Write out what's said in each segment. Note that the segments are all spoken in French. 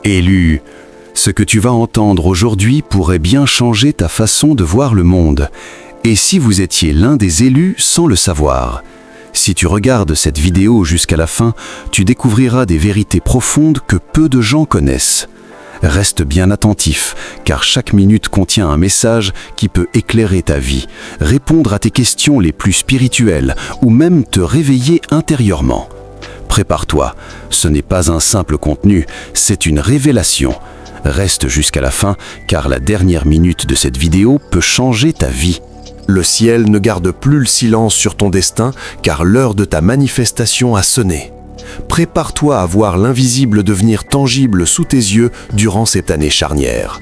Élu, ce que tu vas entendre aujourd'hui pourrait bien changer ta façon de voir le monde. Et si vous étiez l'un des élus sans le savoir? Si tu regardes cette vidéo jusqu'à la fin, tu découvriras des vérités profondes que peu de gens connaissent. Reste bien attentif, car chaque minute contient un message qui peut éclairer ta vie, répondre à tes questions les plus spirituelles ou même te réveiller intérieurement. Prépare-toi, ce n'est pas un simple contenu, c'est une révélation. Reste jusqu'à la fin, car la dernière minute de cette vidéo peut changer ta vie. Le ciel ne garde plus le silence sur ton destin, car l'heure de ta manifestation a sonné. Prépare-toi à voir l'invisible devenir tangible sous tes yeux durant cette année charnière.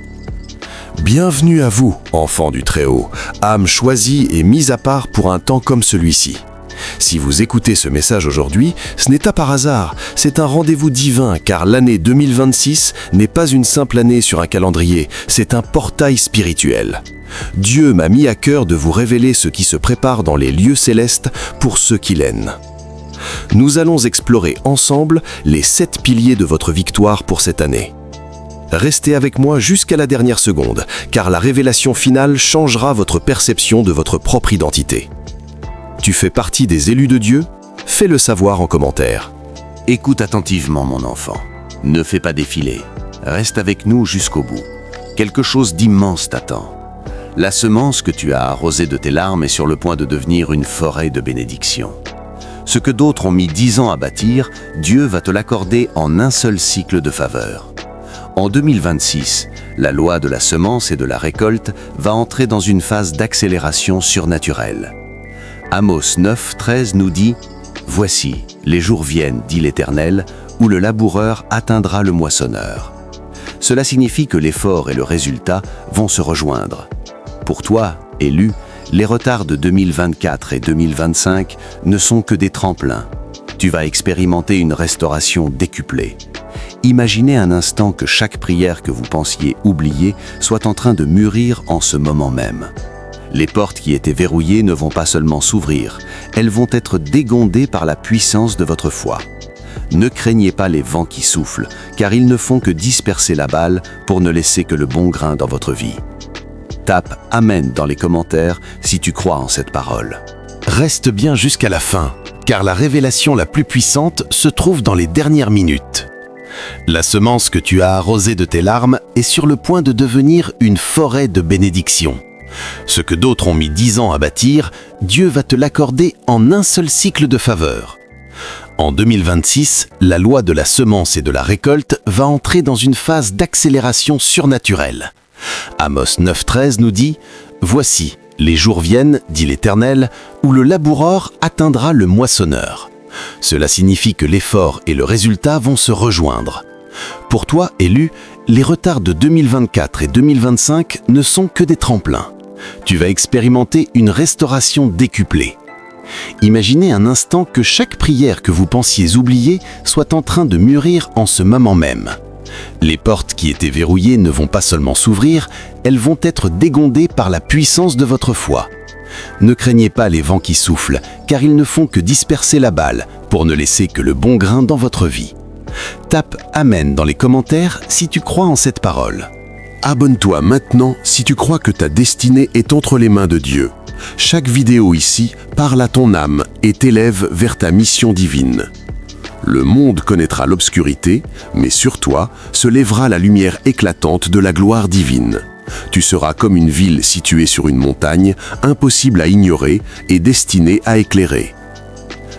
Bienvenue à vous, enfants du Très-Haut, âme choisie et mise à part pour un temps comme celui-ci. Si vous écoutez ce message aujourd'hui, ce n'est pas par hasard, c'est un rendez-vous divin, car l'année 2026 n'est pas une simple année sur un calendrier, c'est un portail spirituel. Dieu m'a mis à cœur de vous révéler ce qui se prépare dans les lieux célestes pour ceux qui l'aiment. Nous allons explorer ensemble les 7 piliers de votre victoire pour cette année. Restez avec moi jusqu'à la dernière seconde, car la révélation finale changera votre perception de votre propre identité. Tu fais partie des élus de Dieu? Fais-le savoir en commentaire. Écoute attentivement, mon enfant. Ne fais pas défiler. Reste avec nous jusqu'au bout. Quelque chose d'immense t'attend. La semence que tu as arrosée de tes larmes est sur le point de devenir une forêt de bénédictions. Ce que d'autres ont mis 10 ans à bâtir, Dieu va te l'accorder en un seul cycle de faveur. En 2026, la loi de la semence et de la récolte va entrer dans une phase d'accélération surnaturelle. Amos 9:13 nous dit « Voici, les jours viennent, dit l'Éternel, où le laboureur atteindra le moissonneur. » Cela signifie que l'effort et le résultat vont se rejoindre. Pour toi, élu, les retards de 2024 et 2025 ne sont que des tremplins. Tu vas expérimenter une restauration décuplée. Imaginez un instant que chaque prière que vous pensiez oublier soit en train de mûrir en ce moment même. Les portes qui étaient verrouillées ne vont pas seulement s'ouvrir, elles vont être dégondées par la puissance de votre foi. Ne craignez pas les vents qui soufflent, car ils ne font que disperser la balle pour ne laisser que le bon grain dans votre vie. Tape « Amen » dans les commentaires si tu crois en cette parole. Reste bien jusqu'à la fin, car la révélation la plus puissante se trouve dans les dernières minutes. La semence que tu as arrosée de tes larmes est sur le point de devenir une forêt de bénédictions. Ce que d'autres ont mis 10 ans à bâtir, Dieu va te l'accorder en un seul cycle de faveur. En 2026, la loi de la semence et de la récolte va entrer dans une phase d'accélération surnaturelle. Amos 9:13 nous dit « Voici, les jours viennent, dit l'Éternel, où le laboureur atteindra le moissonneur. » Cela signifie que l'effort et le résultat vont se rejoindre. Pour toi, élu, les retards de 2024 et 2025 ne sont que des tremplins. Tu vas expérimenter une restauration décuplée. Imaginez un instant que chaque prière que vous pensiez oublier soit en train de mûrir en ce moment même. Les portes qui étaient verrouillées ne vont pas seulement s'ouvrir, elles vont être dégondées par la puissance de votre foi. Ne craignez pas les vents qui soufflent, car ils ne font que disperser la balle pour ne laisser que le bon grain dans votre vie. Tape « Amen » dans les commentaires si tu crois en cette parole. Abonne-toi maintenant si tu crois que ta destinée est entre les mains de Dieu. Chaque vidéo ici parle à ton âme et t'élève vers ta mission divine. Le monde connaîtra l'obscurité, mais sur toi se lèvera la lumière éclatante de la gloire divine. Tu seras comme une ville située sur une montagne, impossible à ignorer et destinée à éclairer.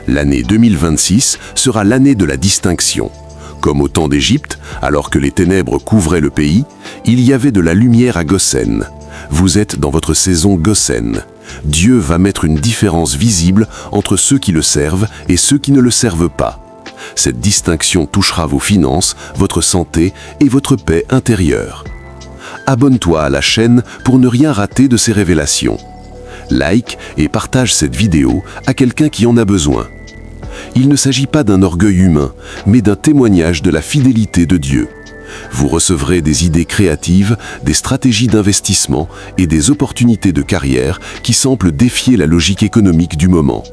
L'année 2026 sera l'année de la distinction. Comme au temps d'Égypte, alors que les ténèbres couvraient le pays, il y avait de la lumière à Goshen. Vous êtes dans votre saison Goshen. Dieu va mettre une différence visible entre ceux qui le servent et ceux qui ne le servent pas. Cette distinction touchera vos finances, votre santé et votre paix intérieure. Abonne-toi à la chaîne pour ne rien rater de ces révélations. Like et partage cette vidéo à quelqu'un qui en a besoin. Il ne s'agit pas d'un orgueil humain, mais d'un témoignage de la fidélité de Dieu. Vous recevrez des idées créatives, des stratégies d'investissement et des opportunités de carrière qui semblent défier la logique économique du moment.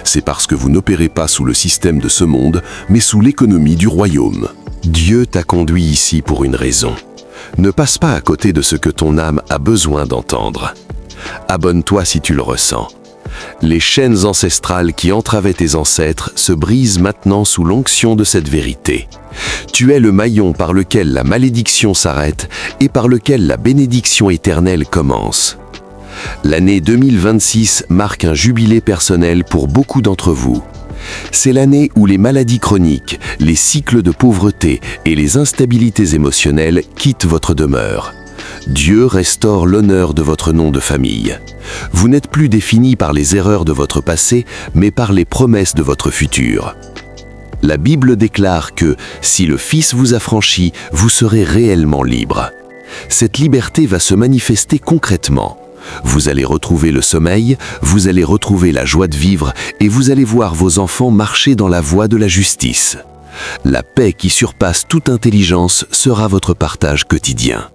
C'est parce que vous n'opérez pas sous le système de ce monde, mais sous l'économie du royaume. Dieu t'a conduit ici pour une raison. Ne passe pas à côté de ce que ton âme a besoin d'entendre. Abonne-toi si tu le ressens. Les chaînes ancestrales qui entravaient tes ancêtres se brisent maintenant sous l'onction de cette vérité. Tu es le maillon par lequel la malédiction s'arrête et par lequel la bénédiction éternelle commence. L'année 2026 marque un jubilé personnel pour beaucoup d'entre vous. C'est l'année où les maladies chroniques, les cycles de pauvreté et les instabilités émotionnelles quittent votre demeure. Dieu restaure l'honneur de votre nom de famille. Vous n'êtes plus défini par les erreurs de votre passé, mais par les promesses de votre futur. La Bible déclare que, si le Fils vous affranchit, vous serez réellement libre. Cette liberté va se manifester concrètement. Vous allez retrouver le sommeil, vous allez retrouver la joie de vivre et vous allez voir vos enfants marcher dans la voie de la justice. La paix qui surpasse toute intelligence sera votre partage quotidien.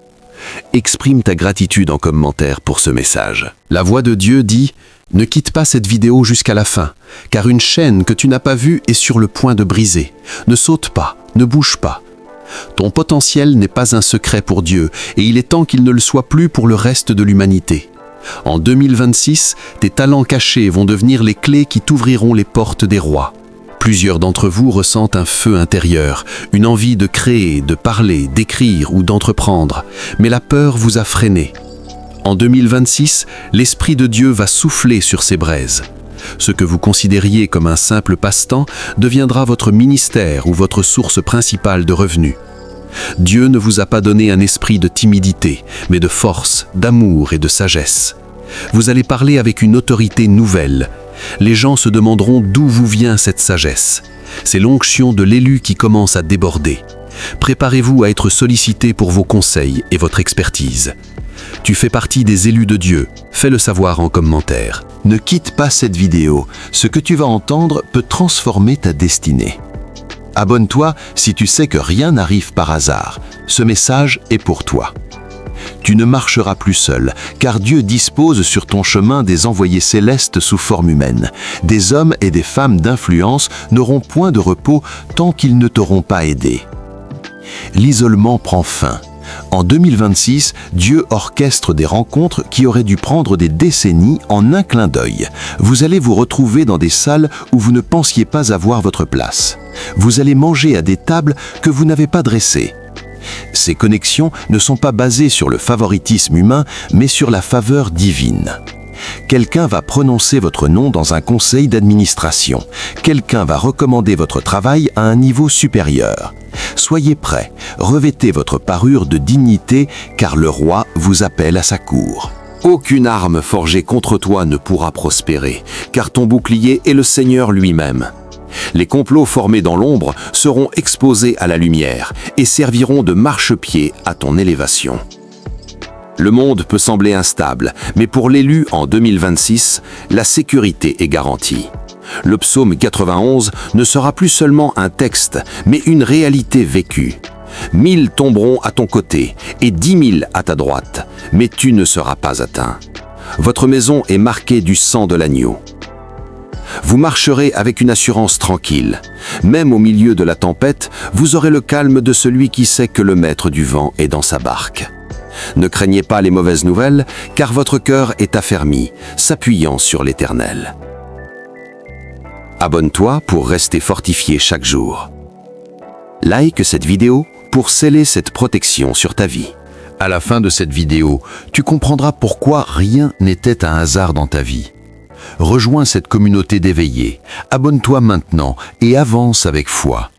Exprime ta gratitude en commentaire pour ce message. La voix de Dieu dit « Ne quitte pas cette vidéo jusqu'à la fin, car une chaîne que tu n'as pas vue est sur le point de briser. Ne saute pas, ne bouge pas. Ton potentiel n'est pas un secret pour Dieu, et il est temps qu'il ne le soit plus pour le reste de l'humanité. En 2026, tes talents cachés vont devenir les clés qui t'ouvriront les portes des rois. Plusieurs d'entre vous ressentent un feu intérieur, une envie de créer, de parler, d'écrire ou d'entreprendre, mais la peur vous a freiné. En 2026, l'Esprit de Dieu va souffler sur ces braises. Ce que vous considériez comme un simple passe-temps deviendra votre ministère ou votre source principale de revenus. Dieu ne vous a pas donné un esprit de timidité, mais de force, d'amour et de sagesse. Vous allez parler avec une autorité nouvelle. Les gens se demanderont d'où vous vient cette sagesse. C'est l'onction de l'élu qui commence à déborder. Préparez-vous à être sollicité pour vos conseils et votre expertise. Tu fais partie des élus de Dieu. Fais-le savoir en commentaire. Ne quitte pas cette vidéo. Ce que tu vas entendre peut transformer ta destinée. Abonne-toi si tu sais que rien n'arrive par hasard. Ce message est pour toi. Tu ne marcheras plus seul, car Dieu dispose sur ton chemin des envoyés célestes sous forme humaine. Des hommes et des femmes d'influence n'auront point de repos tant qu'ils ne t'auront pas aidé. L'isolement prend fin. En 2026, Dieu orchestre des rencontres qui auraient dû prendre des décennies en un clin d'œil. Vous allez vous retrouver dans des salles où vous ne pensiez pas avoir votre place. Vous allez manger à des tables que vous n'avez pas dressées. Ces connexions ne sont pas basées sur le favoritisme humain, mais sur la faveur divine. Quelqu'un va prononcer votre nom dans un conseil d'administration. Quelqu'un va recommander votre travail à un niveau supérieur. Soyez prêts, revêtez votre parure de dignité, car le roi vous appelle à sa cour. Aucune arme forgée contre toi ne pourra prospérer, car ton bouclier est le Seigneur lui-même. Les complots formés dans l'ombre seront exposés à la lumière et serviront de marchepied à ton élévation. Le monde peut sembler instable, mais pour l'élu en 2026, la sécurité est garantie. Le psaume 91 ne sera plus seulement un texte, mais une réalité vécue. 1000 tomberont à ton côté et 10 000 à ta droite, mais tu ne seras pas atteint. Votre maison est marquée du sang de l'agneau. Vous marcherez avec une assurance tranquille. Même au milieu de la tempête, vous aurez le calme de celui qui sait que le maître du vent est dans sa barque. Ne craignez pas les mauvaises nouvelles, car votre cœur est affermi, s'appuyant sur l'Éternel. Abonne-toi pour rester fortifié chaque jour. Like cette vidéo pour sceller cette protection sur ta vie. À la fin de cette vidéo, tu comprendras pourquoi rien n'était un hasard dans ta vie. Rejoins cette communauté d'éveillés, abonne-toi maintenant et avance avec foi.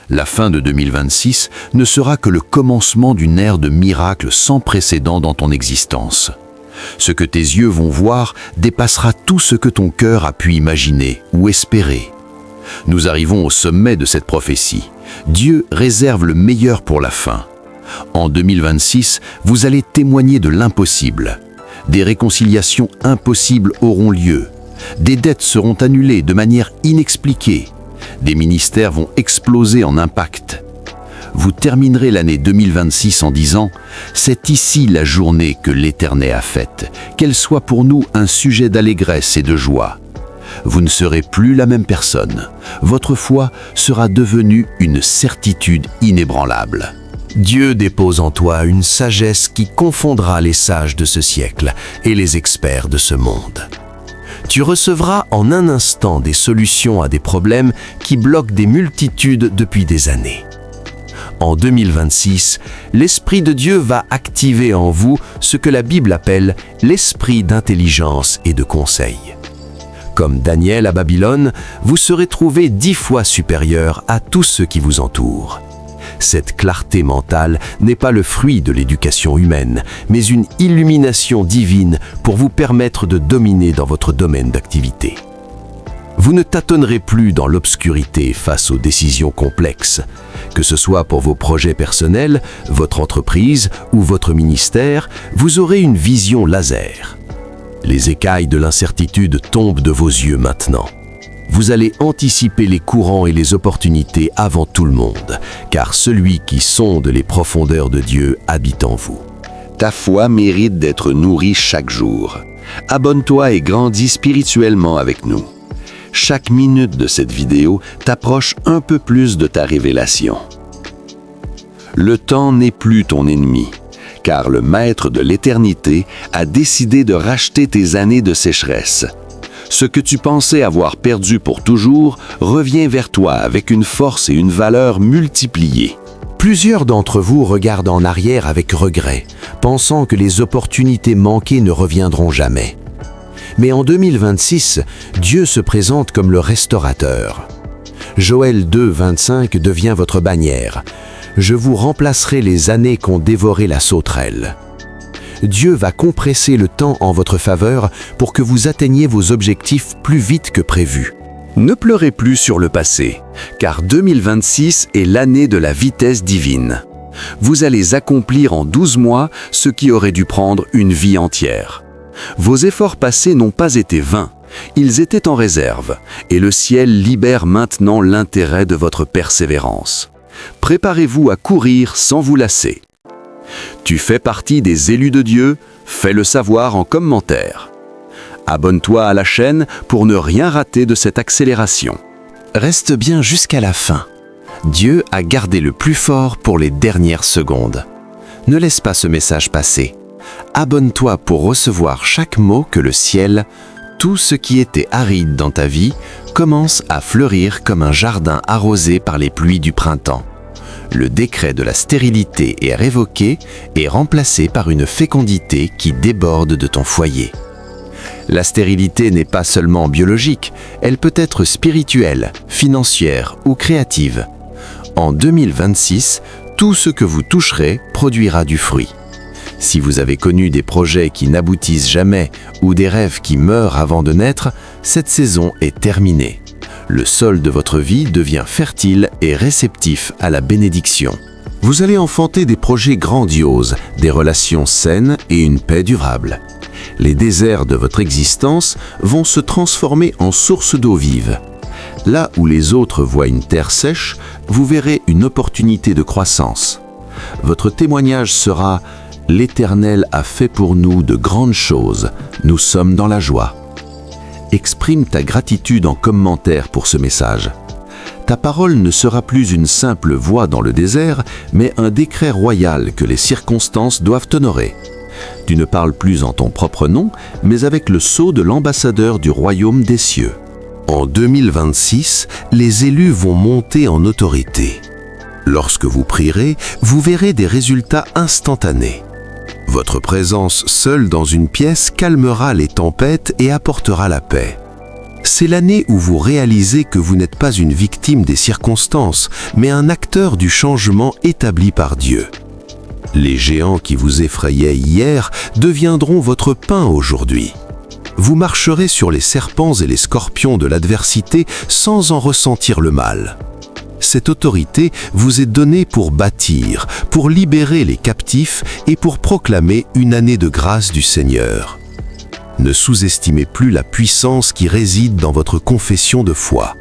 La fin de 2026 ne sera que le commencement d'une ère de miracles sans précédent dans ton existence. Ce que tes yeux vont voir dépassera tout ce que ton cœur a pu imaginer ou espérer. Nous arrivons au sommet de cette prophétie. Dieu réserve le meilleur pour la fin. En 2026, vous allez témoigner de l'impossible. Des réconciliations impossibles auront lieu. Des dettes seront annulées de manière inexpliquée. Des ministères vont exploser en impact. Vous terminerez l'année 2026 en disant « C'est ici la journée que l'Éternel a faite, qu'elle soit pour nous un sujet d'allégresse et de joie. Vous ne serez plus la même personne. Votre foi sera devenue une certitude inébranlable. Dieu dépose en toi une sagesse qui confondra les sages de ce siècle et les experts de ce monde. Tu recevras en un instant des solutions à des problèmes qui bloquent des multitudes depuis des années. En 2026, l'Esprit de Dieu va activer en vous ce que la Bible appelle l'esprit d'intelligence et de conseil. Comme Daniel à Babylone, vous serez trouvé 10 fois supérieur à tous ceux qui vous entourent. Cette clarté mentale n'est pas le fruit de l'éducation humaine, mais une illumination divine pour vous permettre de dominer dans votre domaine d'activité. Vous ne tâtonnerez plus dans l'obscurité face aux décisions complexes. Que ce soit pour vos projets personnels, votre entreprise ou votre ministère, vous aurez une vision laser. Les écailles de l'incertitude tombent de vos yeux maintenant. Vous allez anticiper les courants et les opportunités avant tout le monde, car celui qui sonde les profondeurs de Dieu habite en vous. Ta foi mérite d'être nourrie chaque jour. Abonne-toi et grandis spirituellement avec nous. Chaque minute de cette vidéo t'approche un peu plus de ta révélation. Le temps n'est plus ton ennemi, car le Maître de l'éternité a décidé de racheter tes années de sécheresse. Ce que tu pensais avoir perdu pour toujours revient vers toi avec une force et une valeur multipliées. Plusieurs d'entre vous regardent en arrière avec regret, pensant que les opportunités manquées ne reviendront jamais. Mais en 2026, Dieu se présente comme le restaurateur. Joël 2, 25 devient votre bannière. Je vous remplacerai les années qu'ont dévoré la sauterelle. Dieu va compresser le temps en votre faveur pour que vous atteigniez vos objectifs plus vite que prévu. Ne pleurez plus sur le passé, car 2026 est l'année de la vitesse divine. Vous allez accomplir en 12 mois ce qui aurait dû prendre une vie entière. Vos efforts passés n'ont pas été vains, ils étaient en réserve, et le ciel libère maintenant l'intérêt de votre persévérance. Préparez-vous à courir sans vous lasser. Tu fais partie des élus de Dieu, fais-le savoir en commentaire. Abonne-toi à la chaîne pour ne rien rater de cette accélération. Reste bien jusqu'à la fin. Dieu a gardé le plus fort pour les dernières secondes. Ne laisse pas ce message passer. Abonne-toi pour recevoir chaque mot que le ciel, tout ce qui était aride dans ta vie, commence à fleurir comme un jardin arrosé par les pluies du printemps. Le décret de la stérilité est révoqué et remplacé par une fécondité qui déborde de ton foyer. La stérilité n'est pas seulement biologique, elle peut être spirituelle, financière ou créative. En 2026, tout ce que vous toucherez produira du fruit. Si vous avez connu des projets qui n'aboutissent jamais ou des rêves qui meurent avant de naître, cette saison est terminée. Le sol de votre vie devient fertile et réceptif à la bénédiction. Vous allez enfanter des projets grandioses, des relations saines et une paix durable. Les déserts de votre existence vont se transformer en sources d'eau vive. Là où les autres voient une terre sèche, vous verrez une opportunité de croissance. Votre témoignage sera « L'Éternel a fait pour nous de grandes choses, nous sommes dans la joie ». Exprime ta gratitude en commentaire pour ce message. Ta parole ne sera plus une simple voix dans le désert, mais un décret royal que les circonstances doivent honorer. Tu ne parles plus en ton propre nom, mais avec le sceau de l'ambassadeur du royaume des cieux. En 2026, les élus vont monter en autorité. Lorsque vous prierez, vous verrez des résultats instantanés. Votre présence seule dans une pièce calmera les tempêtes et apportera la paix. C'est l'année où vous réalisez que vous n'êtes pas une victime des circonstances, mais un acteur du changement établi par Dieu. Les géants qui vous effrayaient hier deviendront votre pain aujourd'hui. Vous marcherez sur les serpents et les scorpions de l'adversité sans en ressentir le mal. Cette autorité vous est donnée pour bâtir, pour libérer les captifs et pour proclamer une année de grâce du Seigneur. Ne sous-estimez plus la puissance qui réside dans votre confession de foi.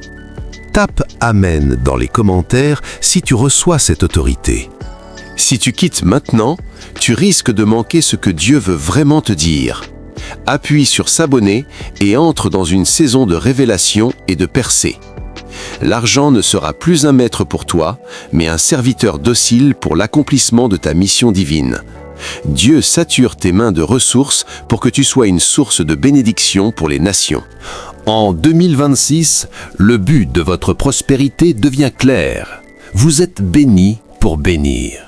Tape « Amen » dans les commentaires si tu reçois cette autorité. Si tu quittes maintenant, tu risques de manquer ce que Dieu veut vraiment te dire. appuie sur s'abonner et entre dans une saison de révélation et de percée. L'argent ne sera plus un maître pour toi, mais un serviteur docile pour l'accomplissement de ta mission divine. Dieu sature tes mains de ressources pour que tu sois une source de bénédiction pour les nations. En 2026, le but de votre prospérité devient clair. Vous êtes bénis pour bénir.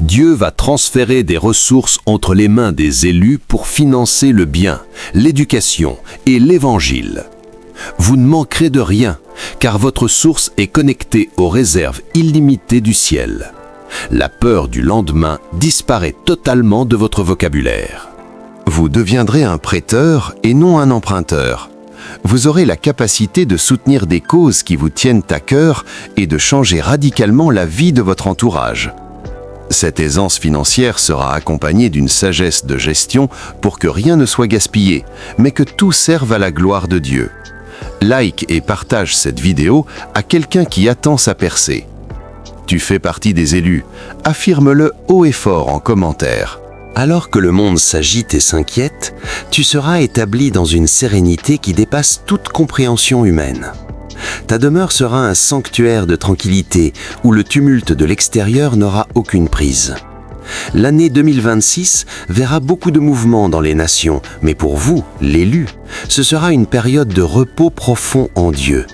Dieu va transférer des ressources entre les mains des élus pour financer le bien, l'éducation et l'évangile. Vous ne manquerez de rien, car votre source est connectée aux réserves illimitées du ciel. La peur du lendemain disparaît totalement de votre vocabulaire. Vous deviendrez un prêteur et non un emprunteur. Vous aurez la capacité de soutenir des causes qui vous tiennent à cœur et de changer radicalement la vie de votre entourage. Cette aisance financière sera accompagnée d'une sagesse de gestion pour que rien ne soit gaspillé, mais que tout serve à la gloire de Dieu. Like et partage cette vidéo à quelqu'un qui attend sa percée. Tu fais partie des élus, affirme-le haut et fort en commentaire. Alors que le monde s'agite et s'inquiète, tu seras établi dans une sérénité qui dépasse toute compréhension humaine. Ta demeure sera un sanctuaire de tranquillité où le tumulte de l'extérieur n'aura aucune prise. L'année 2026 verra beaucoup de mouvements dans les nations, mais pour vous, l'élu, ce sera une période de repos profond en Dieu.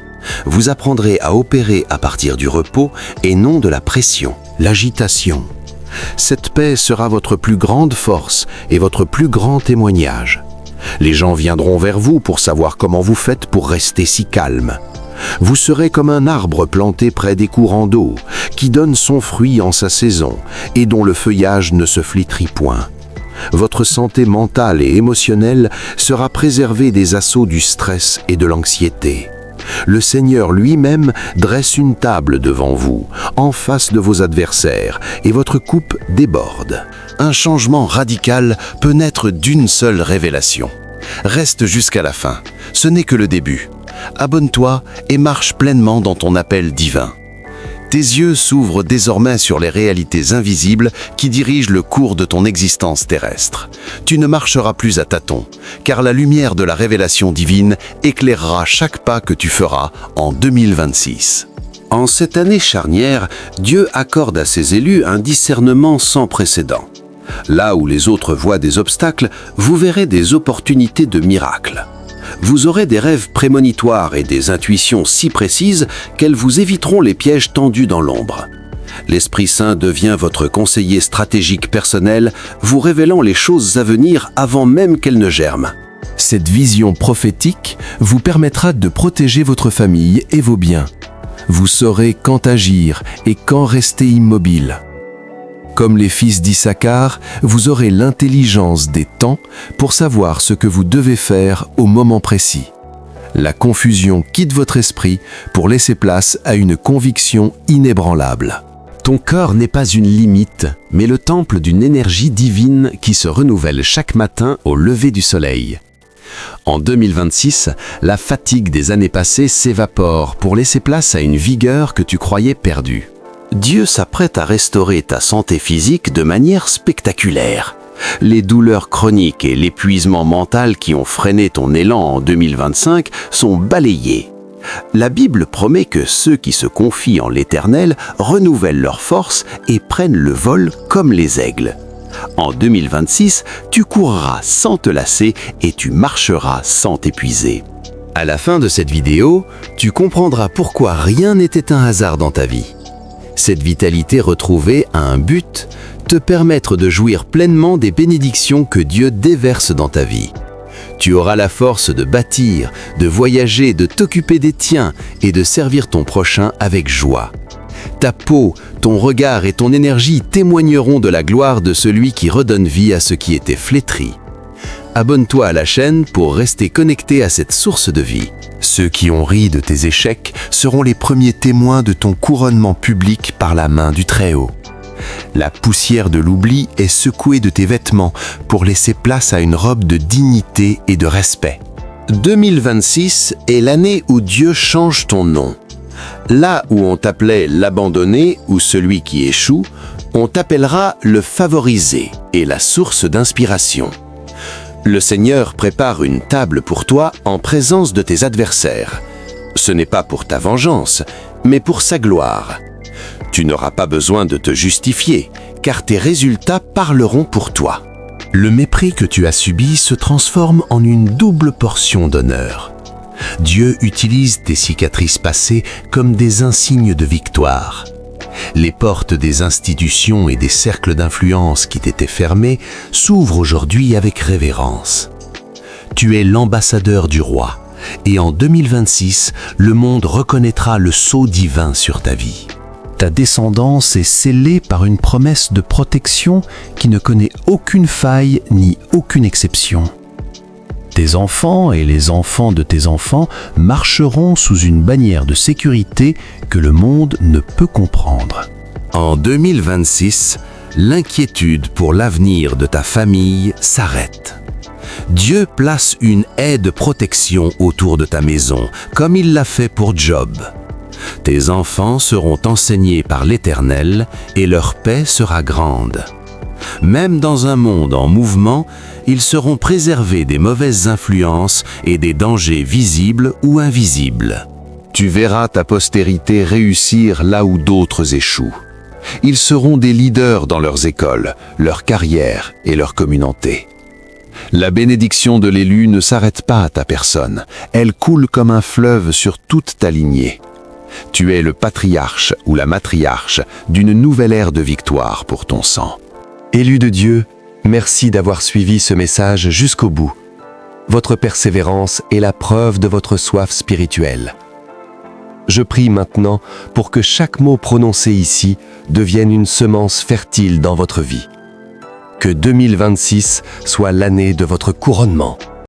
Vous apprendrez à opérer à partir du repos et non de la pression, l'agitation. Cette paix sera votre plus grande force et votre plus grand témoignage. Les gens viendront vers vous pour savoir comment vous faites pour rester si calme. Vous serez comme un arbre planté près des courants d'eau, qui donne son fruit en sa saison et dont le feuillage ne se flétrit point. Votre santé mentale et émotionnelle sera préservée des assauts du stress et de l'anxiété. Le Seigneur lui-même dresse une table devant vous, en face de vos adversaires, et votre coupe déborde. Un changement radical peut naître d'une seule révélation. Reste jusqu'à la fin, ce n'est que le début. Abonne-toi et marche pleinement dans ton appel divin. Tes yeux s'ouvrent désormais sur les réalités invisibles qui dirigent le cours de ton existence terrestre. Tu ne marcheras plus à tâtons, car la lumière de la révélation divine éclairera chaque pas que tu feras en 2026. En cette année charnière, Dieu accorde à ses élus un discernement sans précédent. Là où les autres voient des obstacles, vous verrez des opportunités de miracles. Vous aurez des rêves prémonitoires et des intuitions si précises qu'elles vous éviteront les pièges tendus dans l'ombre. L'Esprit Saint devient votre conseiller stratégique personnel, vous révélant les choses à venir avant même qu'elles ne germent. Cette vision prophétique vous permettra de protéger votre famille et vos biens. Vous saurez quand agir et quand rester immobile. Comme les fils d'Issachar, vous aurez l'intelligence des temps pour savoir ce que vous devez faire au moment précis. La confusion quitte votre esprit pour laisser place à une conviction inébranlable. Ton corps n'est pas une limite, mais le temple d'une énergie divine qui se renouvelle chaque matin au lever du soleil. En 2026, la fatigue des années passées s'évapore pour laisser place à une vigueur que tu croyais perdue. Dieu s'apprête à restaurer ta santé physique de manière spectaculaire. Les douleurs chroniques et l'épuisement mental qui ont freiné ton élan en 2025 sont balayés. La Bible promet que ceux qui se confient en l'Éternel renouvellent leurs forces et prennent le vol comme les aigles. En 2026, tu courras sans te lasser et tu marcheras sans t'épuiser. À la fin de cette vidéo, tu comprendras pourquoi rien n'était un hasard dans ta vie. Cette vitalité retrouvée a un but, te permettre de jouir pleinement des bénédictions que Dieu déverse dans ta vie. Tu auras la force de bâtir, de voyager, de t'occuper des tiens et de servir ton prochain avec joie. Ta peau, ton regard et ton énergie témoigneront de la gloire de celui qui redonne vie à ce qui était flétri. Abonne-toi à la chaîne pour rester connecté à cette source de vie. Ceux qui ont ri de tes échecs seront les premiers témoins de ton couronnement public par la main du Très-Haut. La poussière de l'oubli est secouée de tes vêtements pour laisser place à une robe de dignité et de respect. 2026 est l'année où Dieu change ton nom. Là où on t'appelait l'abandonné ou celui qui échoue, on t'appellera le favorisé et la source d'inspiration. Le Seigneur prépare une table pour toi en présence de tes adversaires. Ce n'est pas pour ta vengeance, mais pour sa gloire. Tu n'auras pas besoin de te justifier, car tes résultats parleront pour toi. Le mépris que tu as subi se transforme en une double portion d'honneur. Dieu utilise tes cicatrices passées comme des insignes de victoire. Les portes des institutions et des cercles d'influence qui t'étaient fermés s'ouvrent aujourd'hui avec révérence. Tu es l'ambassadeur du roi, et en 2026, le monde reconnaîtra le sceau divin sur ta vie. Ta descendance est scellée par une promesse de protection qui ne connaît aucune faille ni aucune exception. Tes enfants et les enfants de tes enfants marcheront sous une bannière de sécurité que le monde ne peut comprendre. En 2026, l'inquiétude pour l'avenir de ta famille s'arrête. Dieu place une haie de protection autour de ta maison, comme il l'a fait pour Job. Tes enfants seront enseignés par l'Éternel et leur paix sera grande. Même dans un monde en mouvement, ils seront préservés des mauvaises influences et des dangers visibles ou invisibles. Tu verras ta postérité réussir là où d'autres échouent. Ils seront des leaders dans leurs écoles, leur carrière et leur communauté. La bénédiction de l'élu ne s'arrête pas à ta personne, elle coule comme un fleuve sur toute ta lignée. Tu es le patriarche ou la matriarche d'une nouvelle ère de victoire pour ton sang. Élus de Dieu, merci d'avoir suivi ce message jusqu'au bout. Votre persévérance est la preuve de votre soif spirituelle. Je prie maintenant pour que chaque mot prononcé ici devienne une semence fertile dans votre vie. Que 2026 soit l'année de votre couronnement.